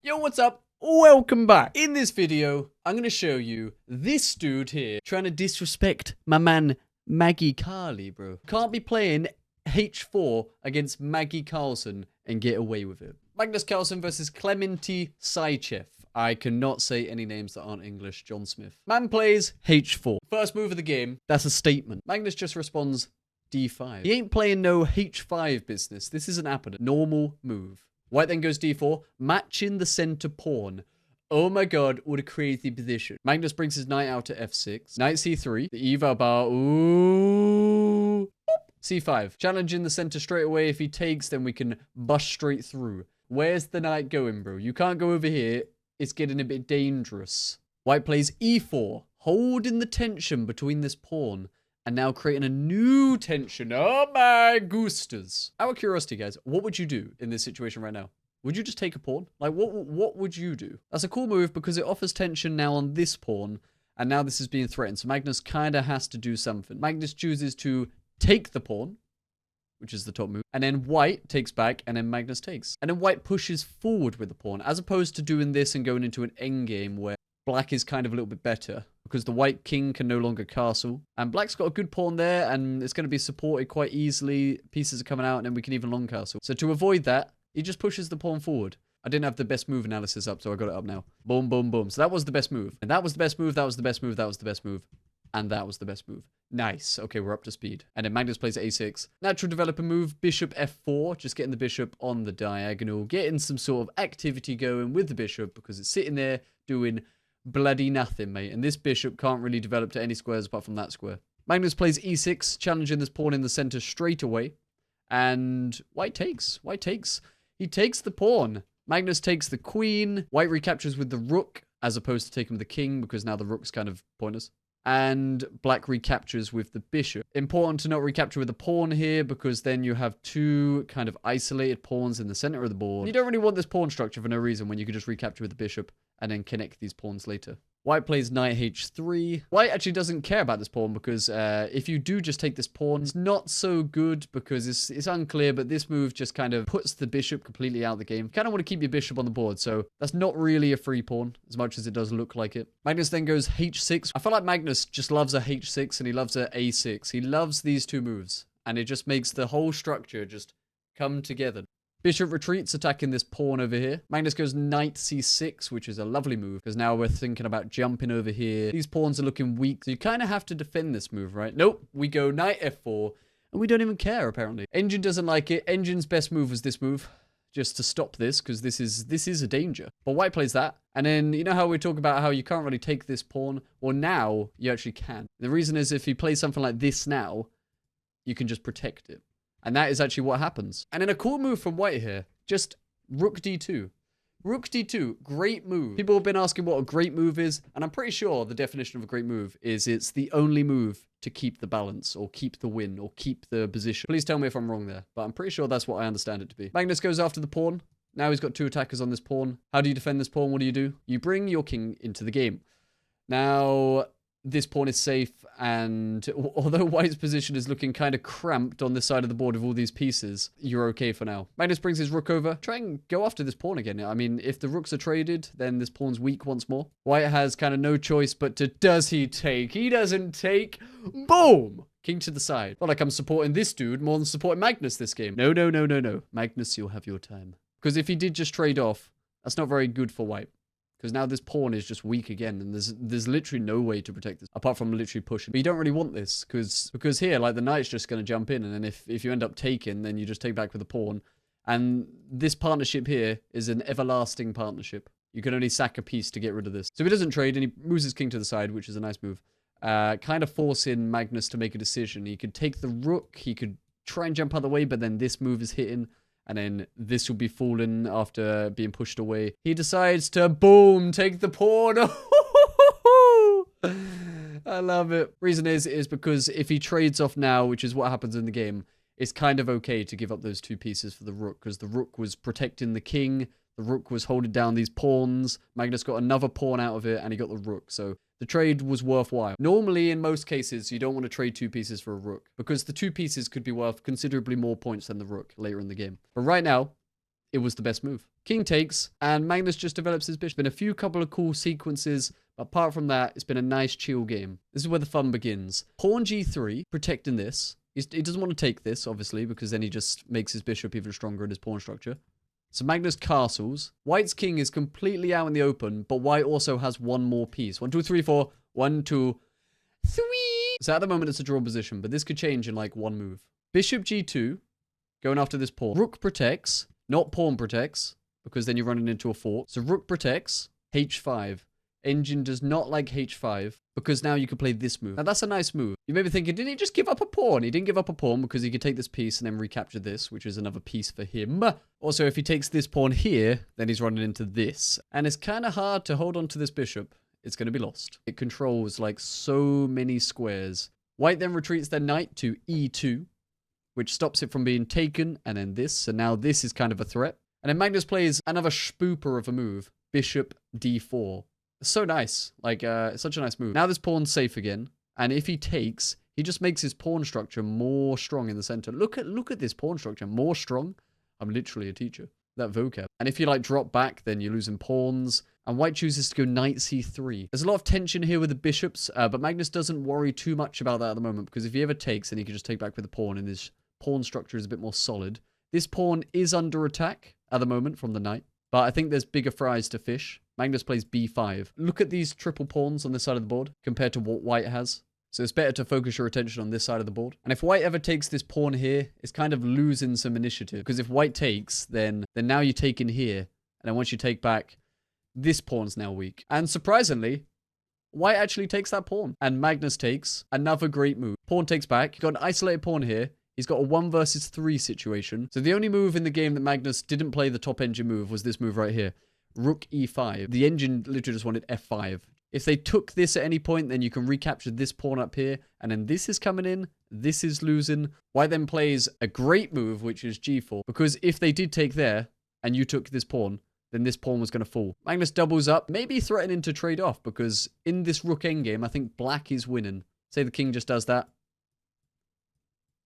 Yo, what's up? Welcome back. In this video, I'm going to show you this dude here trying to disrespect my man Maggie Carly, bro. Can't be playing H4 against Maggie Carlsen and get away with it. Magnus Carlsen versus Clementi Saichev. I cannot say any names that aren't English. John Smith. Man plays H4. First move of the game. That's a statement. Magnus just responds D5. He ain't playing no H5 business. This is an Appada. Normal move. White then goes D4, matching the center pawn. Oh my god, what a crazy position. Magnus brings his knight out to F6. Knight C3. The Eva bar. Ooh. Boop. C5. Challenging the center straight away. If he takes, then we can bust straight through. Where's the knight going, bro? You can't go over here. It's getting a bit dangerous. White plays E4, holding the tension between this pawn. And now creating a new tension. Oh my goostas. Out of curiosity, guys, what would you do in this situation right now? Would you just take a pawn? Like, what would you do? That's a cool move because it offers tension now on this pawn. And now this is being threatened. So Magnus kind of has to do something. Magnus chooses to take the pawn, which is the top move. And then white takes back, and then Magnus takes. And then white pushes forward with the pawn, as opposed to doing this and going into an endgame where black is kind of a little bit better. Because the white king can no longer castle. And black's got a good pawn there, and it's going to be supported quite easily. Pieces are coming out, and then we can even long castle. So to avoid that, he just pushes the pawn forward. I didn't have the best move analysis up, so I got it up now. Boom, boom, boom. So that was the best move. And that was the best move, that was the best move, that was the best move. And that was the best move. Nice. Okay, we're up to speed. And then Magnus plays A6. Natural developer move, bishop F4. Just getting the bishop on the diagonal. Getting some sort of activity going with the bishop, because it's sitting there doing bloody nothing, mate. And this bishop can't really develop to any squares apart from that square. Magnus plays E6, challenging this pawn in the center straight away. And white takes. White takes. He takes the pawn. Magnus takes the queen. White recaptures with the rook, as opposed to taking with the king, because now the rook's kind of pointless. And black recaptures with the bishop. Important to not recapture with the pawn here, because then you have two kind of isolated pawns in the center of the board. You don't really want this pawn structure for no reason when you could just recapture with the bishop and then connect these pawns later. White plays knight h3. White actually doesn't care about this pawn because if you do just take this pawn, it's not so good because it's unclear, but this move just kind of puts the bishop completely out of the game. You kind of want to keep your bishop on the board, so that's not really a free pawn as much as it does look like it. Magnus then goes h6. I feel like Magnus just loves a h6 and he loves a a6. He loves these two moves, and it just makes the whole structure just come together. Bishop retreats, attacking this pawn over here. Magnus goes knight c6, which is a lovely move, because now we're thinking about jumping over here. These pawns are looking weak, so you kind of have to defend this move, right? Nope, we go knight f4, and we don't even care, apparently. Engine doesn't like it. Engine's best move was this move, just to stop this, because this is a danger. But white plays that, and then you know how we talk about how you can't really take this pawn? Well, now you actually can. The reason is if you play something like this now, you can just protect it. And that is actually what happens. And then a cool move from white here. Just rook d2. Rook d2. Great move. People have been asking what a great move is. And I'm pretty sure the definition of a great move is it's the only move to keep the balance or keep the win or keep the position. Please tell me if I'm wrong there. But I'm pretty sure that's what I understand it to be. Magnus goes after the pawn. Now he's got two attackers on this pawn. How do you defend this pawn? What do? You bring your king into the game. Now, this pawn is safe, and although white's position is looking kind of cramped on this side of the board with all these pieces, you're okay for now. Magnus brings his rook over. Try and go after this pawn again. I mean, if the rooks are traded, then this pawn's weak once more. White has kind of no choice but to... Does he take? He doesn't take. Boom! King to the side. Well, like I'm supporting this dude more than supporting Magnus this game. No, no, no, no, no. Magnus, you'll have your time. Because if he did just trade off, that's not very good for white. Because now this pawn is just weak again, and there's literally no way to protect this, apart from literally pushing. But you don't really want this, because here, like, the knight's just going to jump in, and then if you end up taking, then you just take back with the pawn. And this partnership here is an everlasting partnership. You can only sack a piece to get rid of this. So if he doesn't trade, and he moves his king to the side, which is a nice move, kind of forcing Magnus to make a decision. He could take the rook, he could try and jump out of the way, but then this move is hitting. And then this will be fallen after being pushed away. He decides to, boom, take the pawn. I love it. Reason is because if he trades off now, which is what happens in the game, it's kind of okay to give up those two pieces for the rook, because the rook was protecting the king. The rook was holding down these pawns. Magnus got another pawn out of it, and he got the rook. So the trade was worthwhile. Normally, in most cases, you don't want to trade two pieces for a rook, because the two pieces could be worth considerably more points than the rook later in the game. But right now, it was the best move. King takes, and Magnus just develops his bishop. Been a couple of cool sequences. But apart from that, it's been a nice chill game. This is where the fun begins. Pawn g3, protecting this. He doesn't want to take this, obviously, because then he just makes his bishop even stronger in his pawn structure. So Magnus castles. White's king is completely out in the open, but white also has one more piece. 1, 2, 3, 4. 1, 2, 3. So at the moment, it's a draw position, but this could change in like one move. Bishop g2, going after this pawn. Rook protects, not pawn protects, because then you're running into a fork. So rook protects, h5. Engine does not like h5 because now you can play this move. Now that's a nice move. You may be thinking, didn't he just give up a pawn? He didn't give up a pawn because he could take this piece and then recapture this, which is another piece for him. Also, if he takes this pawn here, then he's running into this. And it's kind of hard to hold on to this bishop. It's going to be lost. It controls like so many squares. White then retreats their knight to e2, which stops it from being taken. And then this. So now this is kind of a threat. And then Magnus plays another spooper of a move. Bishop d4. It's so nice. Like, it's such a nice move. Now this pawn's safe again. And if he takes, he just makes his pawn structure more strong in the center. Look at this pawn structure. More strong. I'm literally a teacher. That vocab. And if you, like, drop back, then you're losing pawns. And white chooses to go knight c3. There's a lot of tension here with the bishops. But Magnus doesn't worry too much about that at the moment. Because if he ever takes, then he can just take back with the pawn. And his pawn structure is a bit more solid. This pawn is under attack at the moment from the knight. But I think there's bigger fries to fish. Magnus plays b5. Look at these triple pawns on this side of the board compared to what white has. So it's better to focus your attention on this side of the board. And if white ever takes this pawn here, it's kind of losing some initiative. Because if white takes, then now you take in here. And then once you take back, this pawn's now weak. And surprisingly, white actually takes that pawn. And Magnus takes another great move. Pawn takes back. You've got an isolated pawn here. He's got a 1 versus 3 situation. So the only move in the game that Magnus didn't play the top engine move was this move right here. Rook e5. The engine literally just wanted f5. If they took this at any point, then you can recapture this pawn up here. And then this is coming in. This is losing. White then plays a great move, which is g4. Because if they did take there, and you took this pawn, then this pawn was going to fall. Magnus doubles up, maybe threatening to trade off. Because in this rook endgame, I think black is winning. Say the king just does that.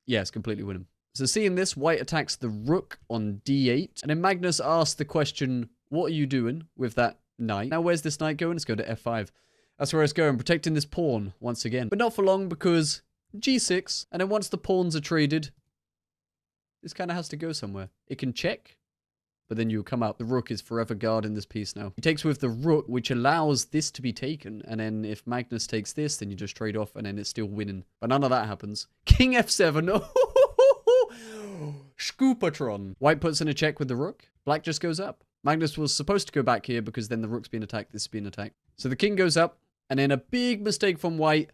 Yeah, it's completely winning. So seeing this, white attacks the rook on d8. And then Magnus asks the question, what are you doing with that knight? Now, where's this knight going? Let's go to f5. That's where it's going, protecting this pawn once again. But not for long because g6. And then once the pawns are traded, this kind of has to go somewhere. It can check, but then you come out. The rook is forever guarding this piece now. He takes with the rook, which allows this to be taken. And then if Magnus takes this, then you just trade off and then it's still winning. But none of that happens. King f7. Scoopatron. White puts in a check with the rook. Black just goes up. Magnus was supposed to go back here because then the rook's being attacked. This is being attacked. So the king goes up. And then a big mistake from white.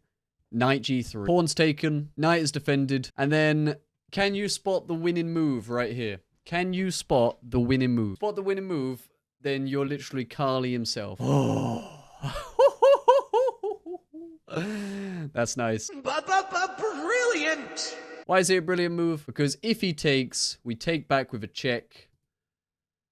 Knight g3. Pawn's taken. Knight is defended. And then can you spot the winning move right here? Can you spot the winning move? Spot the winning move, then you're literally Carly himself. Oh. That's nice. Brilliant! Why is it a brilliant move? Because if he takes, we take back with a check.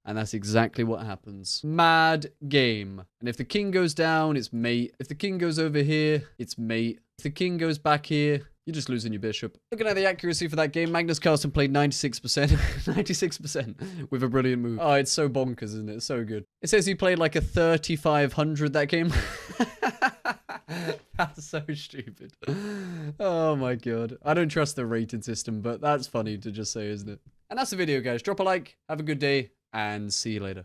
And that's exactly what happens. Mad game. And if the king goes down, it's mate. If the king goes over here, it's mate. If the king goes back here, you're just losing your bishop. Looking at the accuracy for that game, Magnus Carlsen played 96%. 96% with a brilliant move. Oh, it's so bonkers, isn't it? It's so good. It says he played like a 3,500 that game. That's so stupid. Oh my god. I don't trust the rating system, but that's funny to just say, isn't it? And that's the video, guys. Drop a like, have a good day, and see you later.